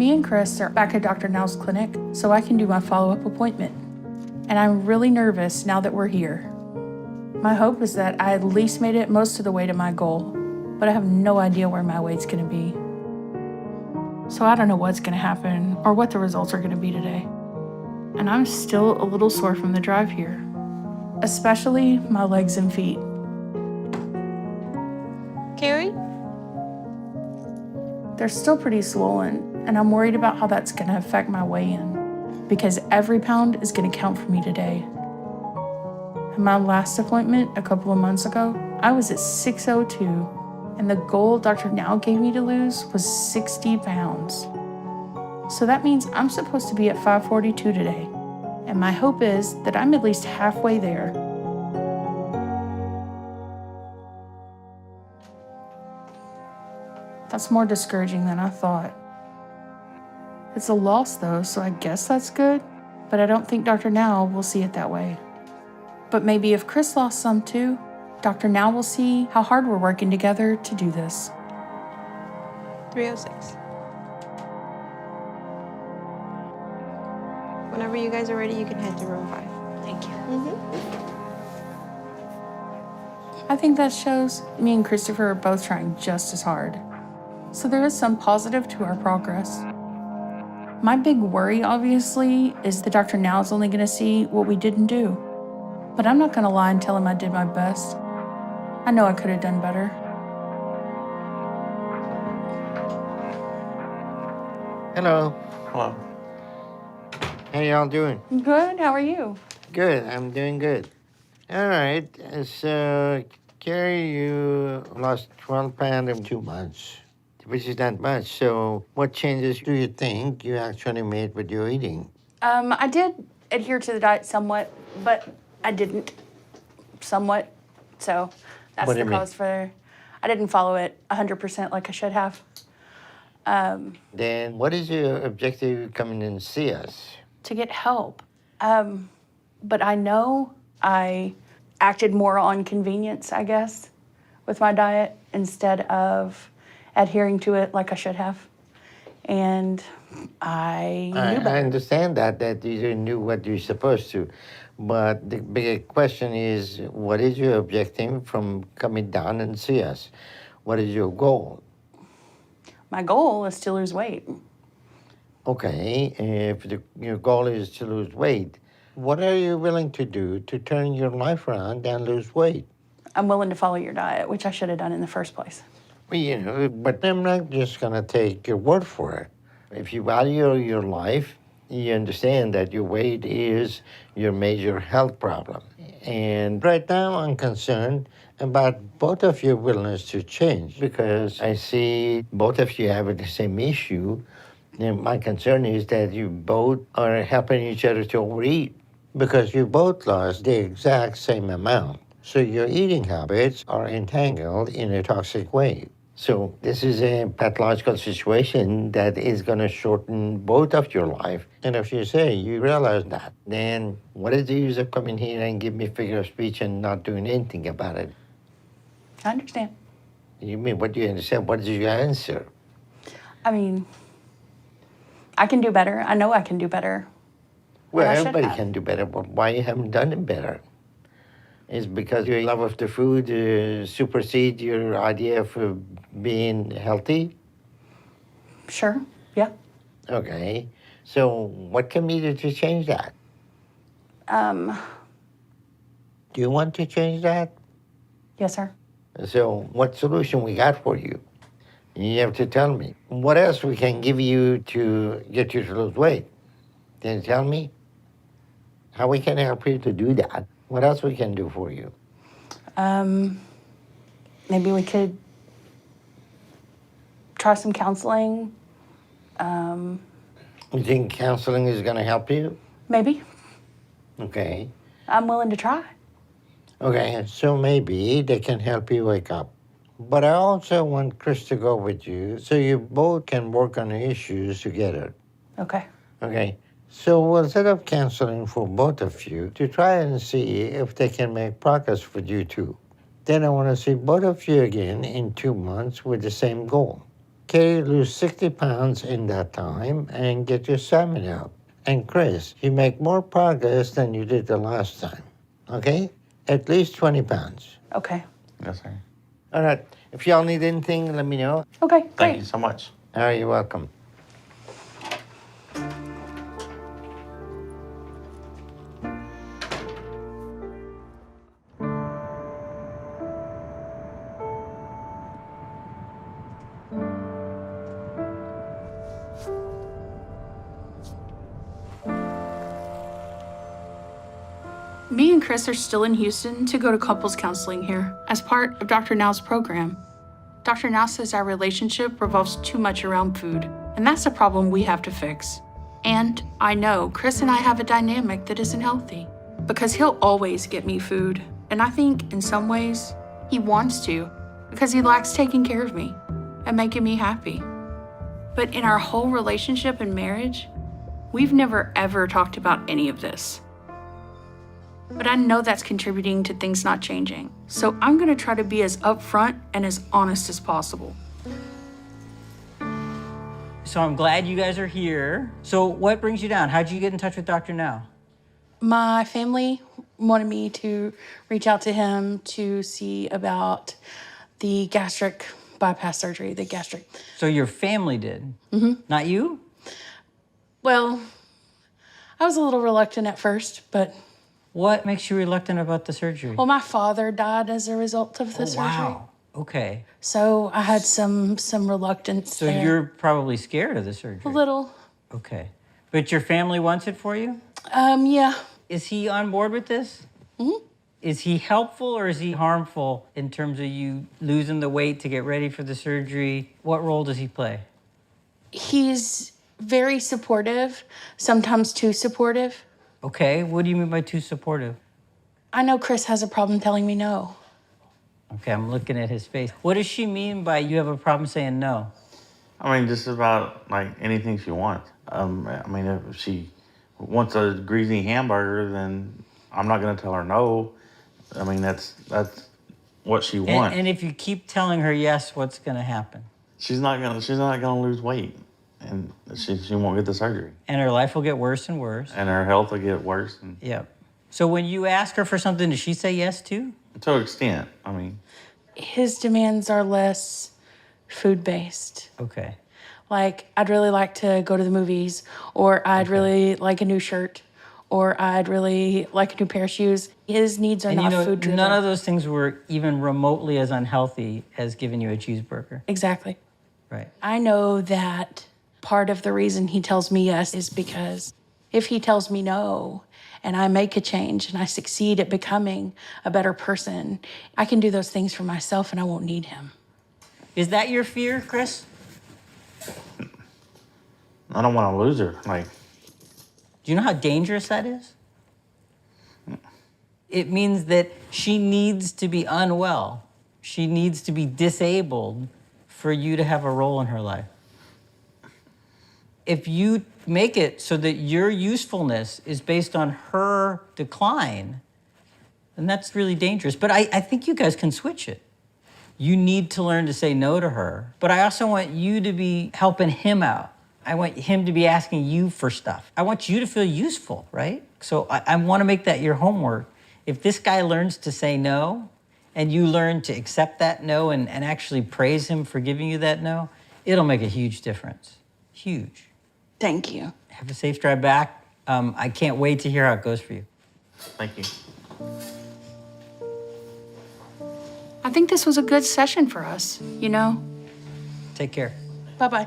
Me and Chris are back at Dr. Now's clinic so I can do my follow-up appointment. And I'm really nervous now that we're here. My hope is that I at least made it most of the way to my goal, but I have no idea where my weight's gonna be. So I don't know what's gonna happen or what the results are gonna be today. And I'm still a little sore from the drive here, especially my legs and feet. Carrie? They're still pretty swollen, and I'm worried about how that's gonna affect my weigh-in, because every pound is gonna count for me today. At my last appointment a couple of months ago, I was at 602, and the goal Dr. Now gave me to lose was 60 pounds. So that means I'm supposed to be at 542 today, and my hope is that I'm at least halfway there. That's more discouraging than I thought. It's a loss though, so I guess that's good, but I don't think Dr. Now will see it that way. But maybe if Chris lost some too, Dr. Now will see how hard we're working together to do this. 306. Whenever you guys are ready, you can head to room 5. Thank you. I think that shows me and Christopher are both trying just as hard. So there is some positive to our progress. My big worry, obviously, is that Dr. Now is only going to see what we didn't do. But I'm not going to lie and tell him I did my best. I know I could have done better. Hello. Hello. How y'all doing? Good, how are you? Good. I'm doing good. All right. So, Carrie, you lost 12 pounds in 2 months, which is not much. So, what changes do you think you actually made with your eating? I did adhere to the diet somewhat, but I didn't somewhat. So that's What do the you mean? cause for, I didn't follow it 100% like I should have. Then, what is your objective coming in to see us? To get help. But I know I acted more on convenience, I guess, with my diet instead of adhering to it like I should have. And I knew I better. understand that you knew what you're supposed to. But the bigger question is, what is your objective from coming down and see us? What is your goal? My goal is to lose weight. Okay, if your goal is to lose weight, what are you willing to do to turn your life around and lose weight? I'm willing to follow your diet, which I should have done in the first place. Well, but I'm not just going to take your word for it. If you value your life, you understand that your weight is your major health problem. And right now, I'm concerned about both of your willingness to change because I see both of you have the same issue. And my concern is that you both are helping each other to overeat because you both lost the exact same amount. So your eating habits are entangled in a toxic way. So this is a pathological situation that is going to shorten both of your life. And if you say you realize that, then what is the use of coming here and give me figure of speech and not doing anything about it? I understand. You mean, what do you understand? What is your answer? I mean, I can do better. I know I can do better. Well, And I should everybody have. can do better, but why you haven't done it better? Is because your love of the food supersedes your idea of being healthy? Sure, yeah. Okay, so what can we do to change that? Do you want to change that? Yes, sir. So what solution we got for you? You have to tell me. What else we can give you to get you to lose weight? Can you tell me? How we can help you to do that? What else we can do for you? Maybe we could try some counseling. You think counseling is going to help you? Maybe. Okay. I'm willing to try. Okay, so maybe they can help you wake up. But I also want Chris to go with you so you both can work on the issues together. Okay. Okay, so we'll set up counseling for both of you to try and see if they can make progress with you too. Then I want to see both of you again in 2 months with the same goal. Katie, lose 60 pounds in that time and get your salmon out. And Chris, you make more progress than you did the last time, okay? At least 20 pounds. Okay. Yes, sir. All right, if y'all need anything, let me know. Okay, Thank great. you so much. All right, you're welcome. Me and Chris are still in Houston to go to couples counseling here as part of Dr. Now's program. Dr. Now says our relationship revolves too much around food, and that's a problem we have to fix. And I know Chris and I have a dynamic that isn't healthy because he'll always get me food. And I think in some ways he wants to because he likes taking care of me and making me happy. But in our whole relationship and marriage, we've never ever talked about any of this. But I know that's contributing to things not changing. So I'm gonna try to be as upfront and as honest as possible. So I'm glad you guys are here. So what brings you down? How'd you get in touch with Dr. Now? My family wanted me to reach out to him to see about the gastric bypass surgery, the gastric. So your family did? Not you? Well, I was a little reluctant at first, but What makes you reluctant about the surgery? well, my father died as a result of the surgery. Wow. Okay. So I had some reluctance So there. you're probably scared of the surgery. A little. Okay. But your family wants it for you? Yeah. Is he on board with this? Is he helpful or is he harmful in terms of you losing the weight to get ready for the surgery? What role does he play? He's very supportive, sometimes too supportive. Okay. What do you mean by too supportive? I know Chris has a problem telling me no. Okay, I'm looking at his face. What does she mean by you have a problem saying no? I mean, just about like anything she wants. I mean, if she wants a greasy hamburger, then I'm not gonna tell her no. I mean, that's what she wants. And if you keep telling her yes, what's going to happen? She's not gonna lose weight, and she won't get the surgery, And her life will get worse and worse. and her health will get worse. And Yep. So when you ask her for something, does she say yes to? to an extent, I mean, His demands are less food-based. Okay. Like, I'd really like to go to the movies, or I'd really like a new shirt, or I'd really like a new pair of shoes. His needs are And not you know, food-driven. none of those things were even remotely as unhealthy as giving you a cheeseburger. Exactly. Right. I know that part of the reason he tells me yes is because if he tells me no and I make a change and I succeed at becoming a better person, I can do those things for myself and I won't need him. Is that your fear, Chris? I don't want to lose her. Like, Do you know how dangerous that is? It means that she needs to be unwell. She needs to be disabled for you to have a role in her life. If you make it so that your usefulness is based on her decline, then that's really dangerous. But I think you guys can switch it. You need to learn to say no to her. But I also want you to be helping him out. I want him to be asking you for stuff. I want you to feel useful, right? So I want to make that your homework. If this guy learns to say no, and you learn to accept that no and actually praise him for giving you that no, it'll make a huge difference. Huge. Thank you. Have a safe drive back. I can't wait to hear how it goes for you. thank you. I think this was a good session for us, you know? Take care. Bye-bye.